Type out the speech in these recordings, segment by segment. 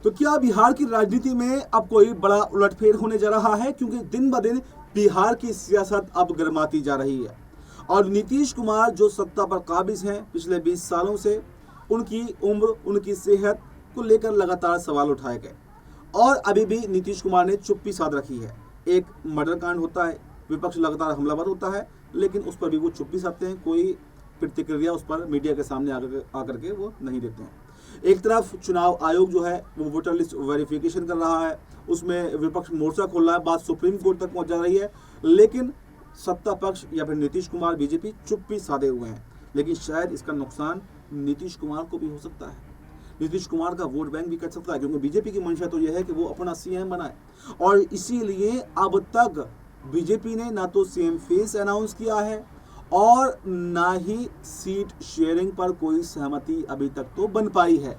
तो क्या बिहार की राजनीति में अब कोई बड़ा उलटफेर होने जा रहा है? क्योंकि दिन ब दिन बिहार की सियासत अब गर्माती जा रही है और नीतीश कुमार जो सत्ता पर काबिज हैं पिछले 20 सालों से, उनकी उम्र, उनकी सेहत को लेकर लगातार सवाल उठाए गए और अभी भी नीतीश कुमार ने चुप्पी साध रखी है। एक मर्डर कांड होता है, विपक्ष लगातार हमलावर होता है, लेकिन उस पर भी वो चुप्पी साधते हैं, कोई प्रतिक्रिया उस पर मीडिया के सामने आकर के वो नहीं देते हैं। एक तरफ चुनाव आयोग जो है वो वोटर लिस्ट वेरिफिकेशन कर रहा है, उसमें विपक्ष मोर्चा खोल रहा है, बात सुप्रीम कोर्ट तक पहुंच जा रही है, लेकिन सत्ता पक्ष या फिर नीतीश कुमार बीजेपी चुप्पी साधे हुए हैं। लेकिन शायद इसका नुकसान नीतीश कुमार को भी हो सकता है, नीतीश कुमार का वोट बैंक भी कट सकता है, क्योंकि बीजेपी की मंशा तो यह है कि वो अपना सीएम बनाए और इसीलिए अब तक बीजेपी ने ना तो सीएम फेस अनाउंस किया है और ना ही सीट शेयरिंग पर कोई सहमति अभी तक तो बन पाई है।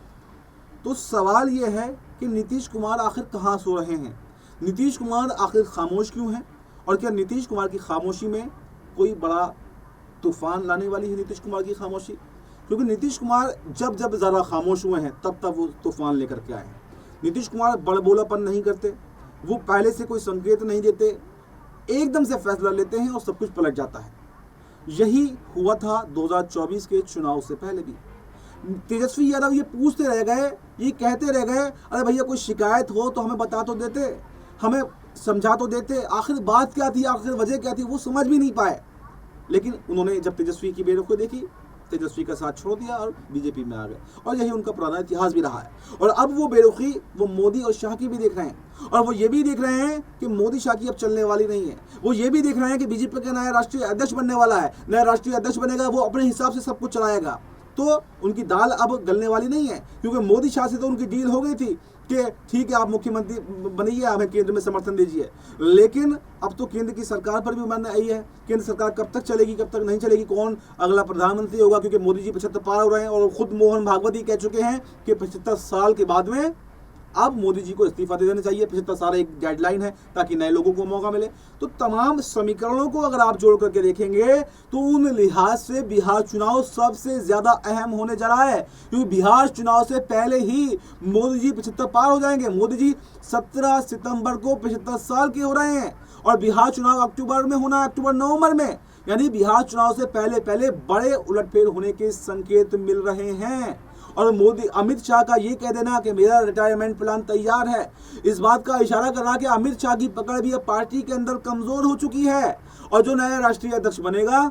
तो सवाल यह है कि नीतीश कुमार आखिर कहाँ सो रहे हैं, नीतीश कुमार आखिर खामोश क्यों हैं और क्या नीतीश कुमार की खामोशी में कोई बड़ा तूफान लाने वाली है नीतीश कुमार की खामोशी? क्योंकि नीतीश कुमार जब जब ज़्यादा खामोश हुए हैं तब तब वो तूफान लेकर के आए हैं। नीतीश कुमार बड़बोलापन नहीं करते, वो पहले से कोई संकेत नहीं देते, एकदम से फैसला लेते हैं और सब कुछ पलट जाता है। यही हुआ था 2024 के चुनाव से पहले भी। तेजस्वी यादव ये पूछते रह गए, ये कहते रह गए, अरे भैया कोई शिकायत हो तो हमें बता तो देते, हमें समझा तो देते, आखिर बात क्या थी, आखिर वजह क्या थी, वो समझ भी नहीं पाए। लेकिन उन्होंने जब तेजस्वी की बेरुखी देखी, तेजस्वी का साथ छोड़ दिया और बीजेपी में आ गए और यही उनका पुराना इतिहास भी रहा है। और अब वो बेरुखी वो मोदी और शाह की भी देख रहे हैं और वो ये भी देख रहे हैं कि मोदी शाह की अब चलने वाली नहीं है। वो ये भी देख रहे हैं कि बीजेपी का नया राष्ट्रीय अध्यक्ष बनने वाला है, नया राष्ट्रीय अध्यक्ष बनेगा, वो अपने हिसाब से सब कुछ चलाएगा। तो उनकी दाल अब गलने वाली नहीं है, क्योंकि मोदी शाह से तो उनकी डील हो गई थी कि ठीक है आप मुख्यमंत्री बनिए, हमें केंद्र में समर्थन दीजिए। लेकिन अब तो केंद्र की सरकार पर भी मन आई है, केंद्र सरकार कब तक चलेगी कब तक नहीं चलेगी, कौन अगला प्रधानमंत्री होगा, क्योंकि मोदी जी 75 पार हो रहे हैं और खुद मोहन भागवत ही कह चुके हैं कि 75 साल के बाद में अब मोदी जी को इस्तीफा दे देना चाहिए। 75 साल एक गाइडलाइन है ताकि नए लोगों को मौका मिले। तो तमाम समीकरणों को अगर आप जोड़ करके देखेंगे तो उन लिहाज से बिहार चुनाव सबसे ज्यादा अहम होने जा रहा है, क्योंकि बिहार चुनाव से पहले ही मोदी जी 75 पार हो जाएंगे। मोदी जी 17 सितंबर को 75 साल के हो रहे हैं और बिहार चुनाव अक्टूबर में होना है, अक्टूबर नवंबर में, यानी बिहार चुनाव से पहले पहले बड़े उलटफेर होने के संकेत मिल रहे हैं। और मोदी अमित शाह का ये कह देना कि मेरा रिटायरमेंट प्लान तैयार है, इस बात का इशारा कर रहा कि अमित शाह की पकड़ भी अब पार्टी के अंदर कमजोर हो चुकी है और जो नया राष्ट्रीय अध्यक्ष बनेगा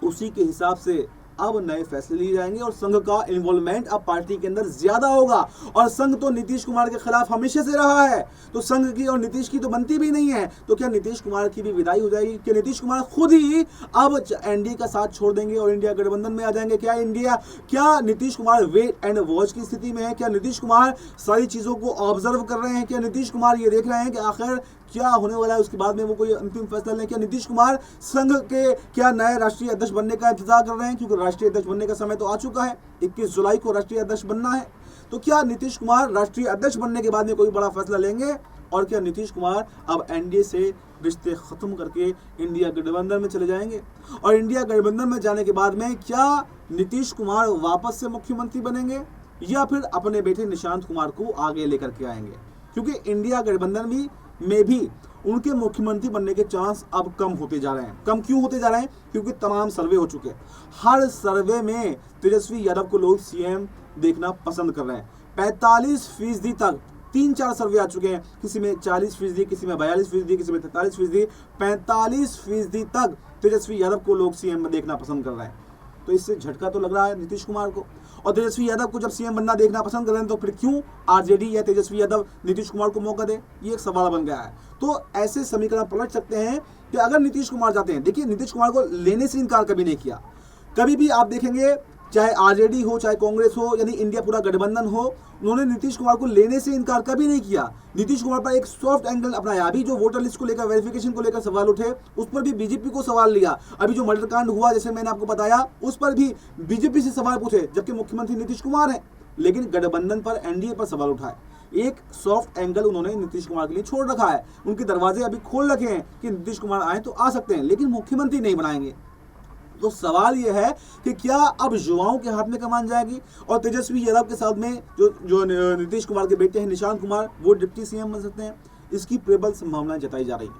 उसी के हिसाब से अब नए फैसले लिए जाएंगे और संघ का इन्वॉल्वमेंट अब पार्टी के अंदर ज्यादा होगा। और संघ तो नीतीश कुमार के खिलाफ हमेशा से रहा है, तो संघ की और नीतीश की तो बनती भी नहीं है। तो क्या नीतीश कुमार की भी विदाई हो जाएगी? क्या नीतीश कुमार खुद ही अब एनडीए का साथ छोड़ देंगे और इंडिया गठबंधन में आ जाएंगे? क्या Nitish Kumar wait and watch की स्थिति में है? क्या नीतीश कुमार सारी चीजों को ऑब्जर्व कर रहे हैं? क्या नीतीश कुमार ये देख रहे हैं कि आखिर क्या होने वाला है, उसके बाद में वो कोई अंतिम फैसला लें? क्या नीतीश कुमार संघ के क्या नए राष्ट्रीय अध्यक्ष बनने का इंतजार कर रहे हैं, क्योंकि राष्ट्रीय अध्यक्ष बनने का समय तो आ चुका है, 21 जुलाई को राष्ट्रीय अध्यक्ष बनना है। तो क्या नीतीश कुमार राष्ट्रीय अध्यक्ष बनने के बाद में कोई बड़ा फैसला लेंगे? और क्या नीतीश कुमार अब एनडीए से रिश्ते खत्म करके इंडिया गठबंधन में चले जाएंगे? और इंडिया गठबंधन में जाने के बाद में क्या नीतीश कुमार वापस से मुख्यमंत्री बनेंगे या फिर अपने बेटे निशांत कुमार को आगे लेकर के आएंगे? क्योंकि इंडिया गठबंधन में भी उनके मुख्यमंत्री बनने के चांस अब कम होते जा रहे हैं। कम क्यों होते जा रहे हैं? क्योंकि तमाम सर्वे हो चुके हैं, हर सर्वे में तेजस्वी यादव को लोग सीएम देखना पसंद कर रहे हैं। 45% तक 3-4 सर्वे आ चुके हैं, किसी में 40%, किसी में 42%, किसी में 43%, 45% तक तेजस्वी यादव को लोग सीएम देखना पसंद कर रहे हैं। तो इससे झटका तो लग रहा है नीतीश कुमार को। और तेजस्वी यादव को जब सीएम बनना देखना पसंद कर रहे हैं तो फिर क्यों आरजेडी या तेजस्वी यादव नीतीश कुमार को मौका दे? ये एक सवाल बन गया है। तो ऐसे समीकरण पलट सकते हैं कि अगर नीतीश कुमार जाते हैं, देखिए नीतीश कुमार को लेने से इनकार कभी नहीं किया, कभी भी आप देखेंगे चाहे आरजेडी हो चाहे कांग्रेस हो, यानी इंडिया पूरा गठबंधन हो, उन्होंने नीतीश कुमार को लेने से इनकार कभी नहीं किया। नीतीश कुमार पर एक सॉफ्ट एंगल अपनाया। अभी जो वोटर लिस्ट को लेकर वेरिफिकेशन को लेकर सवाल उठे उस पर भी बीजेपी को सवाल लिया। अभी जो मर्डर कांड हुआ जैसे मैंने आपको बताया उस पर भी बीजेपी से सवाल पूछे, जबकि मुख्यमंत्री नीतीश कुमार है, लेकिन गठबंधन पर एनडीए पर सवाल उठाए। एक सॉफ्ट एंगल उन्होंने नीतीश कुमार के लिए छोड़ रखा है, उनके दरवाजे अभी खोल रखे हैं कि नीतीश कुमार आए तो आ सकते हैं, लेकिन मुख्यमंत्री नहीं बनाएंगे। तो सवाल यह है कि क्या अब युवाओं के हाथ में कमान जाएगी और तेजस्वी यादव के साथ में जो नीतीश कुमार के बेटे हैं निशांत कुमार, वो डिप्टी सीएम बन सकते हैं। इसकी प्रबल संभावनाएं जताई जा रही है,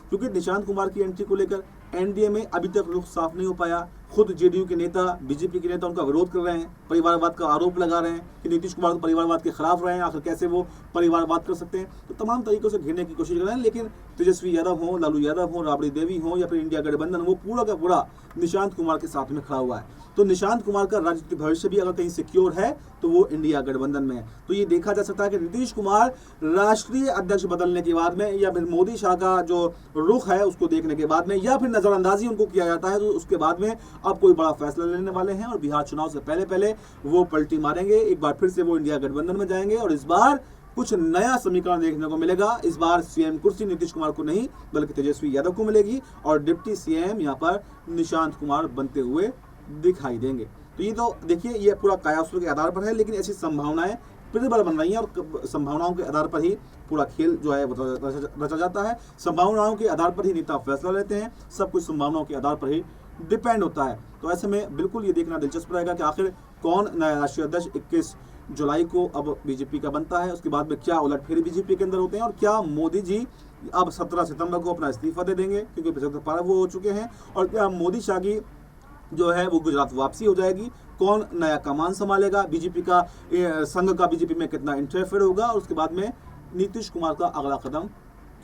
क्योंकि निशांत कुमार की एंट्री को लेकर एनडीए में अभी तक रुख साफ नहीं हो पाया। खुद जेडीयू के नेता, बीजेपी के नेता उनका विरोध कर रहे हैं, परिवारवाद का आरोप लगा रहे हैं कि नीतीश कुमार तो परिवारवाद के खिलाफ रहे हैं, आखिर कैसे वो परिवारवाद कर सकते हैं। तो तमाम तरीकों से घेरने की कोशिश कर रहे हैं, लेकिन तेजस्वी यादव हो, लालू यादव हो, राबड़ी देवी हो या फिर इंडिया गठबंधन, वो पूरा का पूरा निशांत कुमार के साथ में खड़ा हुआ है। तो निशांत कुमार का राजनीतिक भविष्य भी अगर कहीं सिक्योर है तो वो इंडिया गठबंधन में है। तो ये देखा जा सकता है कि नीतीश कुमार राष्ट्रीय अध्यक्ष बदलने के बाद में या फिर मोदी शाह का जो रुख है उसको देखने के बाद में या फिर नजरअंदाजी उनको किया जाता है, तो उसके बाद में अब कोई बड़ा फैसला लेने वाले हैं और बिहार चुनाव से पहले पहले वो पलटी मारेंगे। एक बार फिर से वो इंडिया गठबंधन में जाएंगे और इस बार कुछ नया समीकरण देखने को मिलेगा। इस बार सीएम कुर्सी नीतीश कुमार को नहीं बल्कि तेजस्वी यादव को मिलेगी और डिप्टी सीएम यहाँ पर निशांत कुमार बनते हुए दिखाई देंगे। तो ये तो देखिए, ये पूरा कायासूत्र के आधार पर है, लेकिन ऐसी संभावनाएं प्रबल बन रही हैं और संभावनाओं के आधार पर ही पूरा खेल जो है वो रचा जाता है। संभावनाओं के आधार पर ही नेता फैसला लेते हैं, सब कुछ संभावनाओं के आधार पर ही डिपेंड होता है। तो ऐसे में बिल्कुल ये देखना दिलचस्प रहेगा कि आखिर कौन नया राष्ट्रीय अध्यक्ष 21 जुलाई को अब बीजेपी का बनता है। उसके बाद में क्या उलटफेर बीजेपी के अंदर होते हैं और क्या मोदी जी अब 17 सितंबर को अपना इस्तीफा दे देंगे, क्योंकि 75 पार वो हो चुके हैं, और क्या मोदी शाह की जो है वो गुजरात वापसी हो जाएगी। कौन नया कमान संभालेगा, बीजेपी का संघ का बीजेपी में कितना इंटरफेयर होगा और उसके बाद में नीतीश कुमार का अगला कदम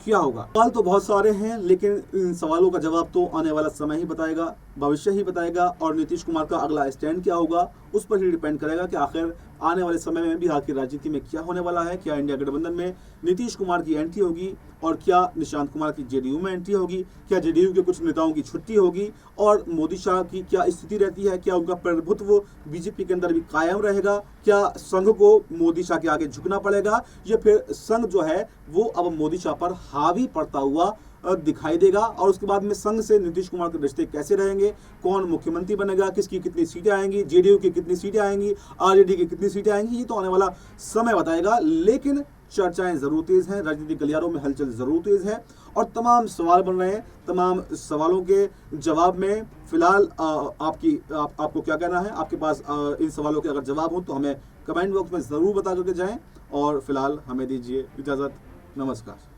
क्या होगा। सवाल तो बहुत सारे हैं, लेकिन इन सवालों का जवाब तो आने वाला समय ही बताएगा, भविष्य ही बताएगा। और नीतीश कुमार का अगला स्टैंड क्या होगा उस पर ही डिपेंड करेगा कि आखिर आने वाले समय में बिहार की राजनीति में क्या होने वाला है। क्या इंडिया गठबंधन में नीतीश कुमार की एंट्री होगी और क्या निशांत कुमार की जेडीयू में एंट्री होगी, क्या जेडीयू के कुछ नेताओं की छुट्टी होगी और मोदी शाह की क्या स्थिति रहती है, क्या उनका प्रभुत्व बीजेपी के अंदर भी कायम रहेगा, क्या संघ को मोदी शाह के आगे झुकना पड़ेगा या फिर संघ जो है वो अब मोदी शाह पर हावी पड़ता हुआ दिखाई देगा। और उसके बाद में संघ से नीतीश कुमार के रिश्ते कैसे रहेंगे, कौन मुख्यमंत्री बनेगा, किसकी कितनी सीटें आएंगी, जेडीयू की कितनी सीटें आएंगी, आरजेडी की कितनी सीटें आएंगी, ये तो आने वाला समय बताएगा। लेकिन चर्चाएं जरूर तेज हैं, राजनीतिक गलियारों में हलचल जरूर तेज है और तमाम सवाल बन रहे हैं। तमाम सवालों के जवाब में फिलहाल आपको क्या कहना है, आपके पास इन सवालों के अगर जवाब हो तो हमें कमेंट बॉक्स में ज़रूर बता करके जाएं। और फिलहाल हमें दीजिए इजाज़त, नमस्कार।